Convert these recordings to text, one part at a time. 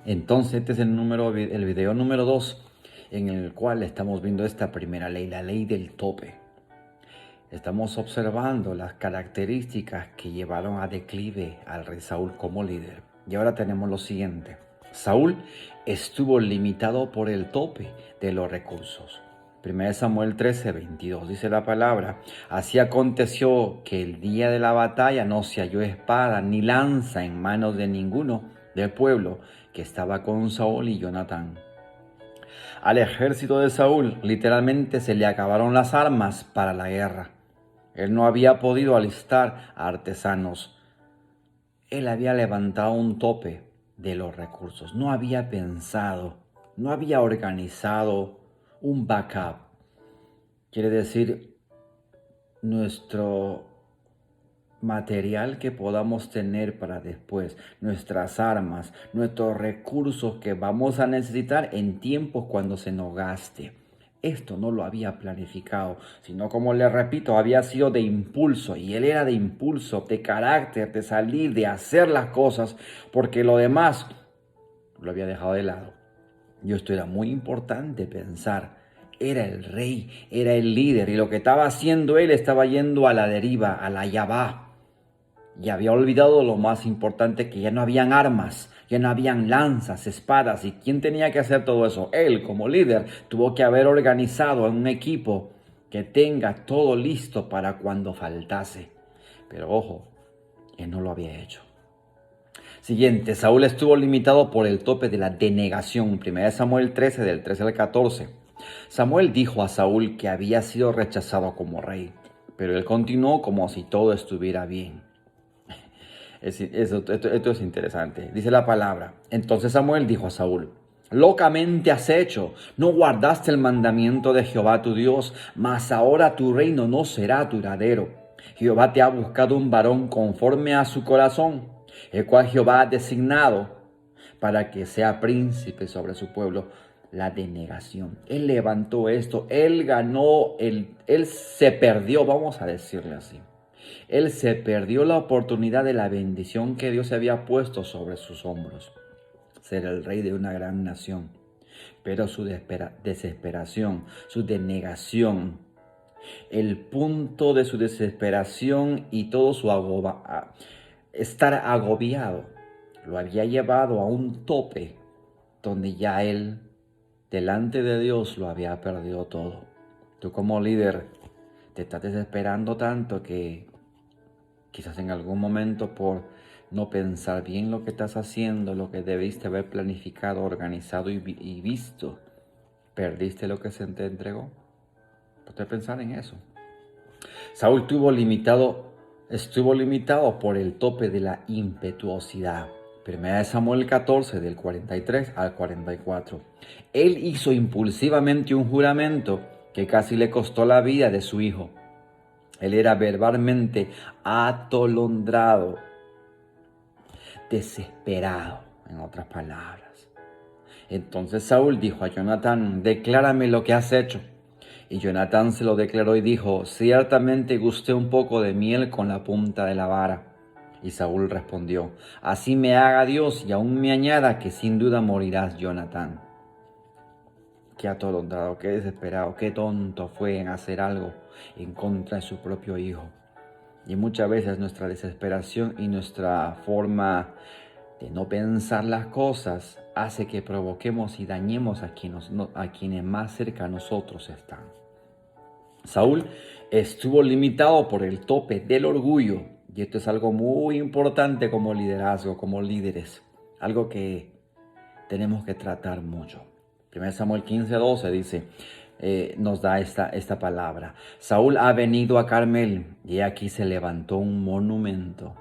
Entonces, este es el video número 2, en el cual estamos viendo esta primera ley, la ley del tope. Estamos observando las características que llevaron a declive al rey Saúl como líder. Y ahora tenemos lo siguiente. Saúl estuvo limitado por el tope de los recursos. 1 Samuel 13:22 dice la palabra: así aconteció que el día de la batalla no se halló espada ni lanza en manos de ninguno del pueblo que estaba con Saúl y Jonatán. Al ejército de Saúl literalmente se le acabaron las armas para la guerra. Él no había podido alistar a artesanos. Él había levantado un tope de los recursos. No había pensado, no había organizado un backup. Quiere decir, nuestro material que podamos tener para después, nuestras armas, nuestros recursos que vamos a necesitar en tiempos cuando se nos gaste. Esto no lo había planificado, sino, como le repito, había sido de impulso, y él era de impulso, de carácter, de salir, de hacer las cosas, porque lo demás lo había dejado de lado. Y esto era muy importante pensar. Era el rey, era el líder, y lo que estaba haciendo él estaba yendo a la deriva, a la yabá. Y había olvidado lo más importante, que ya no habían armas, ya no habían lanzas, espadas. ¿Y quién tenía que hacer todo eso? Él, como líder, tuvo que haber organizado un equipo que tenga todo listo para cuando faltase. Pero ojo, él no lo había hecho. Siguiente, Saúl estuvo limitado por el tope de la denegación. 1 Samuel 13, del 13 al 14. Samuel dijo a Saúl que había sido rechazado como rey, pero él continuó como si todo estuviera bien. Esto es interesante. Dice la palabra: entonces Samuel dijo a Saúl: locamente has hecho, no guardaste el mandamiento de Jehová tu Dios, mas ahora tu reino no será duradero. Jehová te ha buscado un varón conforme a su corazón, el cual Jehová ha designado para que sea príncipe sobre su pueblo. La denegación. Él levantó esto, él ganó, él se perdió, vamos a decirle así. Él se perdió la oportunidad de la bendición que Dios había puesto sobre sus hombros, ser el rey de una gran nación. Pero su desesperación, su denegación, el punto de su desesperación y todo su estar agobiado, lo había llevado a un tope donde ya él, delante de Dios, lo había perdido todo. Tú, como líder, te estás desesperando tanto que quizás en algún momento, por no pensar bien lo que estás haciendo, lo que debiste haber planificado, organizado y visto, perdiste lo que se te entregó. Ponte pensar en eso. Saúl estuvo limitado por el tope de la impetuosidad. 1 Samuel 14, del 43 al 44. Él hizo impulsivamente un juramento que casi le costó la vida de su hijo. Él era verbalmente atolondrado, desesperado, en otras palabras. Entonces Saúl dijo a Jonatán: declárame lo que has hecho. Y Jonatán se lo declaró y dijo: ciertamente gusté un poco de miel con la punta de la vara. Y Saúl respondió: así me haga Dios y aún me añada, que sin duda morirás, Jonatán. Qué atolondrado, qué desesperado, qué tonto fue en hacer algo en contra de su propio hijo. Y muchas veces nuestra desesperación y nuestra forma de no pensar las cosas hace que provoquemos y dañemos a quienes más cerca a nosotros están. Saúl estuvo limitado por el tope del orgullo, y esto es algo muy importante como liderazgo, como líderes, algo que tenemos que tratar mucho. 1 Samuel 15:12 dice, nos da esta palabra: Saúl ha venido a Carmel, y aquí se levantó un monumento.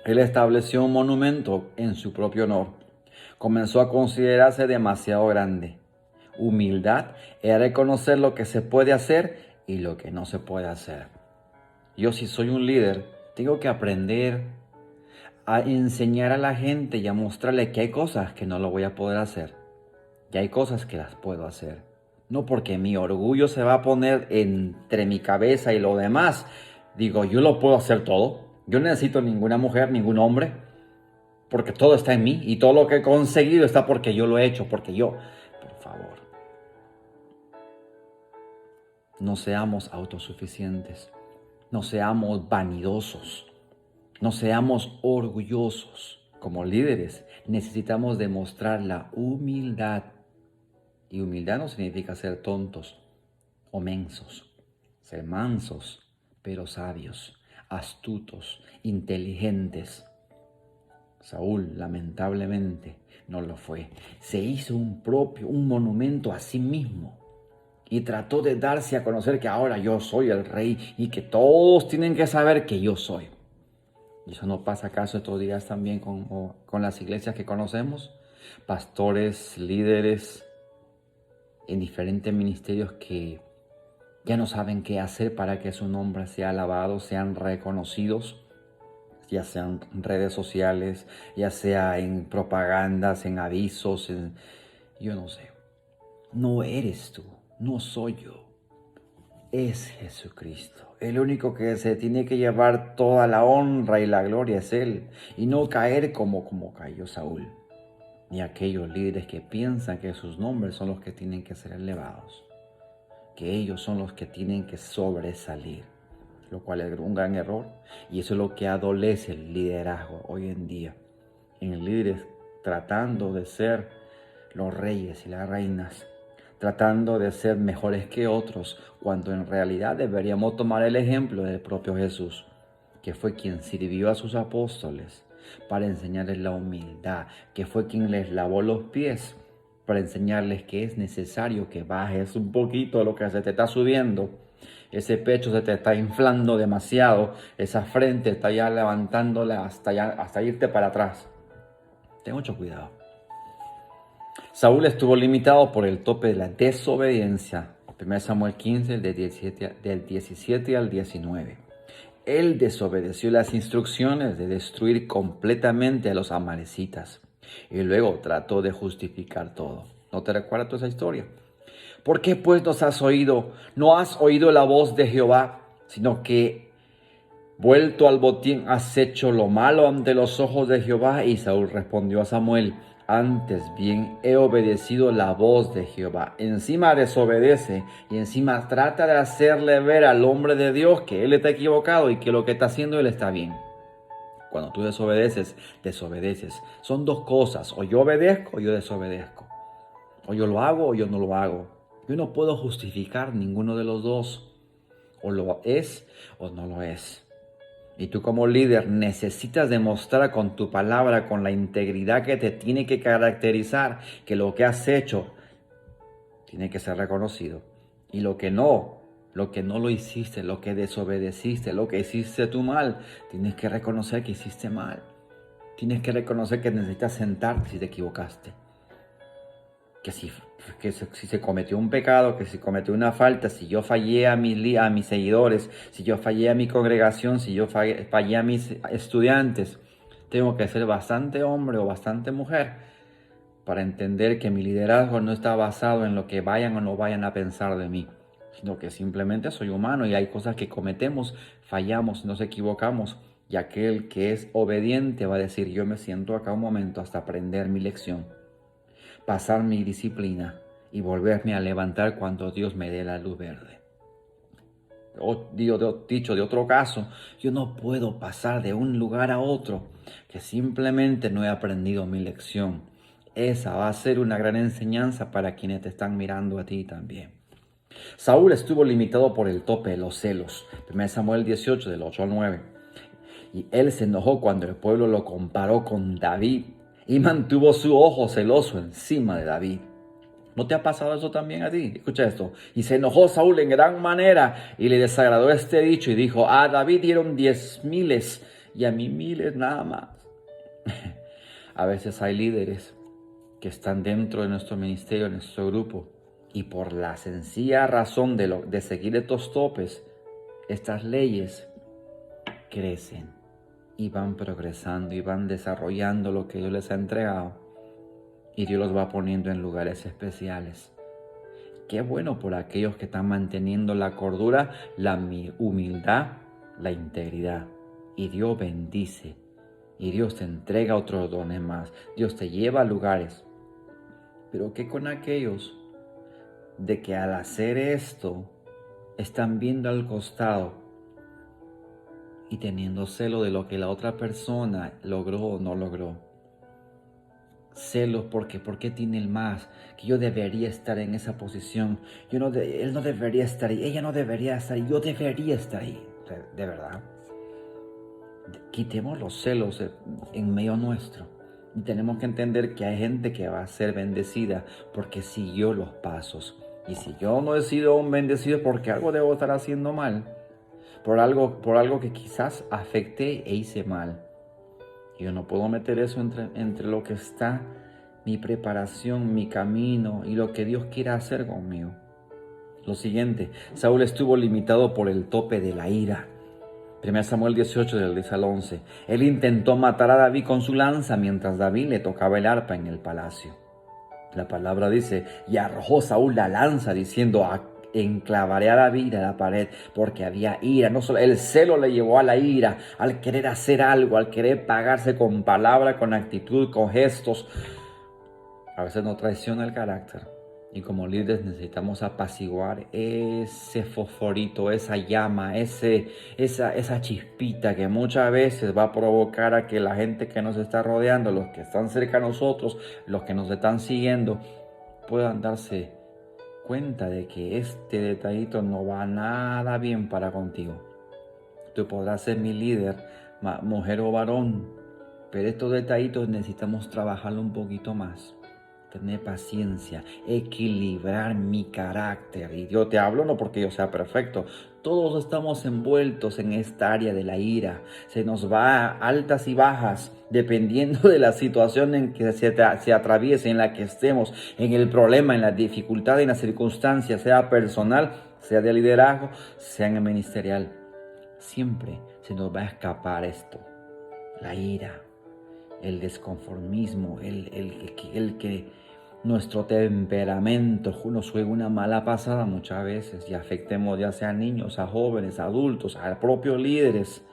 Él estableció un monumento en su propio honor. Comenzó a considerarse demasiado grande. Humildad es reconocer lo que se puede hacer y lo que no se puede hacer. Yo, si soy un líder, tengo que aprender a enseñar a la gente y a mostrarle que hay cosas que no lo voy a poder hacer, y hay cosas que las puedo hacer. No porque mi orgullo se va a poner entre mi cabeza y lo demás, digo, yo lo puedo hacer todo. Yo no necesito ninguna mujer, ningún hombre. porque todo está en mí y todo lo que he conseguido está porque yo lo he hecho, porque yo, por favor, no seamos autosuficientes, no seamos vanidosos, no seamos orgullosos. Como líderes necesitamos demostrar la humildad. Y humildad no significa ser tontos o mensos. Ser mansos, pero sabios, astutos, inteligentes. Saúl, lamentablemente, no lo fue. Se hizo un monumento a sí mismo. Y trató de darse a conocer que ahora yo soy el rey y que todos tienen que saber que yo soy. ¿Y eso no pasa acaso estos días también con las iglesias que conocemos? Pastores, líderes en diferentes ministerios que ya no saben qué hacer para que su nombre sea alabado, sean reconocidos, ya sean en redes sociales, ya sea en propagandas, en avisos, yo no sé. No eres tú, no soy yo. Es Jesucristo. El único que se tiene que llevar toda la honra y la gloria es Él. Y no caer como cayó Saúl. Ni aquellos líderes que piensan que sus nombres son los que tienen que ser elevados. Que ellos son los que tienen que sobresalir. Lo cual es un gran error. Y eso es lo que adolece el liderazgo hoy en día. En líderes tratando de ser los reyes y las reinas, tratando de ser mejores que otros, cuando en realidad deberíamos tomar el ejemplo del propio Jesús, que fue quien sirvió a sus apóstoles para enseñarles la humildad, que fue quien les lavó los pies para enseñarles que es necesario que bajes un poquito lo que se te está subiendo. Ese pecho se te está inflando demasiado, esa frente está ya levantándola hasta irte para atrás. Ten mucho cuidado. Saúl estuvo limitado por el tope de la desobediencia. 1 Samuel 15, del 17 al 19. Él desobedeció las instrucciones de destruir completamente a los amalecitas. Y luego trató de justificar todo. ¿No te recuerdas toda esa historia? ¿Por qué pues no has oído la voz de Jehová, sino que vuelto al botín has hecho lo malo ante los ojos de Jehová? Y Saúl respondió a Samuel: antes bien he obedecido la voz de Jehová. Encima desobedece y encima trata de hacerle ver al hombre de Dios que él está equivocado y que lo que está haciendo él está bien. Cuando tú desobedeces. Son dos cosas: o yo obedezco o yo desobedezco. O yo lo hago o yo no lo hago. Yo no puedo justificar ninguno de los dos. O lo es o no lo es. Y tú como líder necesitas demostrar con tu palabra, con la integridad que te tiene que caracterizar, que lo que has hecho tiene que ser reconocido. Y lo que no lo hiciste, lo que desobedeciste, lo que hiciste tú mal, tienes que reconocer que hiciste mal. Tienes que reconocer que necesitas sentarte si te equivocaste. Que si se cometió un pecado, que si cometió una falta, si yo fallé a mis seguidores, si yo fallé a mi congregación, si yo fallé a mis estudiantes, tengo que ser bastante hombre o bastante mujer para entender que mi liderazgo no está basado en lo que vayan o no vayan a pensar de mí, sino que simplemente soy humano y hay cosas que cometemos, fallamos, nos equivocamos, y aquel que es obediente va a decir: yo me siento acá un momento hasta aprender mi lección, pasar mi disciplina y volverme a levantar cuando Dios me dé la luz verde. O dicho de otro caso, yo no puedo pasar de un lugar a otro que simplemente no he aprendido mi lección. Esa va a ser una gran enseñanza para quienes te están mirando a ti también. Saúl estuvo limitado por el tope de los celos. 1 Samuel 18, del 8 al 9. Y él se enojó cuando el pueblo lo comparó con David y mantuvo su ojo celoso encima de David. ¿No te ha pasado eso también a ti? Escucha esto. Y se enojó Saúl en gran manera y le desagradó este dicho y dijo: a David dieron 10,000 y a mí 1,000 nada más. A veces hay líderes que están dentro de nuestro ministerio, en nuestro grupo, y por la sencilla razón de seguir estos topes, estas leyes crecen y van progresando y van desarrollando lo que Dios les ha entregado. Y Dios los va poniendo en lugares especiales. Qué bueno por aquellos que están manteniendo la cordura, la humildad, la integridad. Y Dios bendice Y Dios te entrega otros dones más. Dios te lleva a lugares. Pero ¿qué con aquellos de que al hacer esto están viendo al costado y teniendo celo de lo que la otra persona logró o no logró? Celos porque ¿por qué tiene el más? Que yo debería estar en esa posición. Él no debería estar ahí. Ella no debería estar ahí. Yo debería estar ahí. De verdad. Quitemos los celos en medio nuestro. Y tenemos que entender que hay gente que va a ser bendecida porque siguió los pasos. Y si yo no he sido un bendecido porque algo debo estar haciendo mal, por algo que quizás afecté e hice mal. Yo no puedo meter eso entre lo que está mi preparación, mi camino y lo que Dios quiera hacer conmigo. Lo siguiente, Saúl estuvo limitado por el tope de la ira. 1 Samuel 18, del 10 al 11. Él intentó matar a David con su lanza mientras David le tocaba el arpa en el palacio. La palabra dice, y arrojó Saúl la lanza diciendo, enclavaré a David a la pared, porque había ira. No solo el celo le llevó a la ira, al querer hacer algo, al querer pagarse con palabra, con actitud, con gestos. A veces nos traiciona el carácter. Y como líderes necesitamos apaciguar ese fosforito, esa llama, esa chispita que muchas veces va a provocar a que la gente que nos está rodeando, los que están cerca de nosotros, los que nos están siguiendo, puedan darse cuenta de que este detallito no va nada bien para contigo. Tú podrás ser mi líder, mujer o varón, pero estos detallitos necesitamos trabajarlo un poquito más. Tener paciencia, equilibrar mi carácter. Y yo te hablo no porque yo sea perfecto. Todos estamos envueltos en esta área de la ira. Se nos va a altas y bajas, dependiendo de la situación en que se atraviese, en la que estemos, en el problema, en la dificultad, en la circunstancia, sea personal, sea de liderazgo, sea en el ministerial. Siempre se nos va a escapar esto, la ira, el desconformismo, el que nuestro temperamento nos juega una mala pasada muchas veces y afectemos ya sea a niños, a jóvenes, a adultos, a propios líderes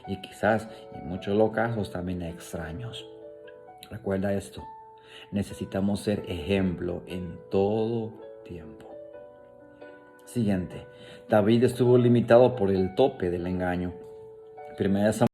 y quizás en muchos de los casos también a extraños. Recuerda esto, necesitamos ser ejemplo en todo tiempo. Siguiente, David estuvo limitado por el tope del engaño. 1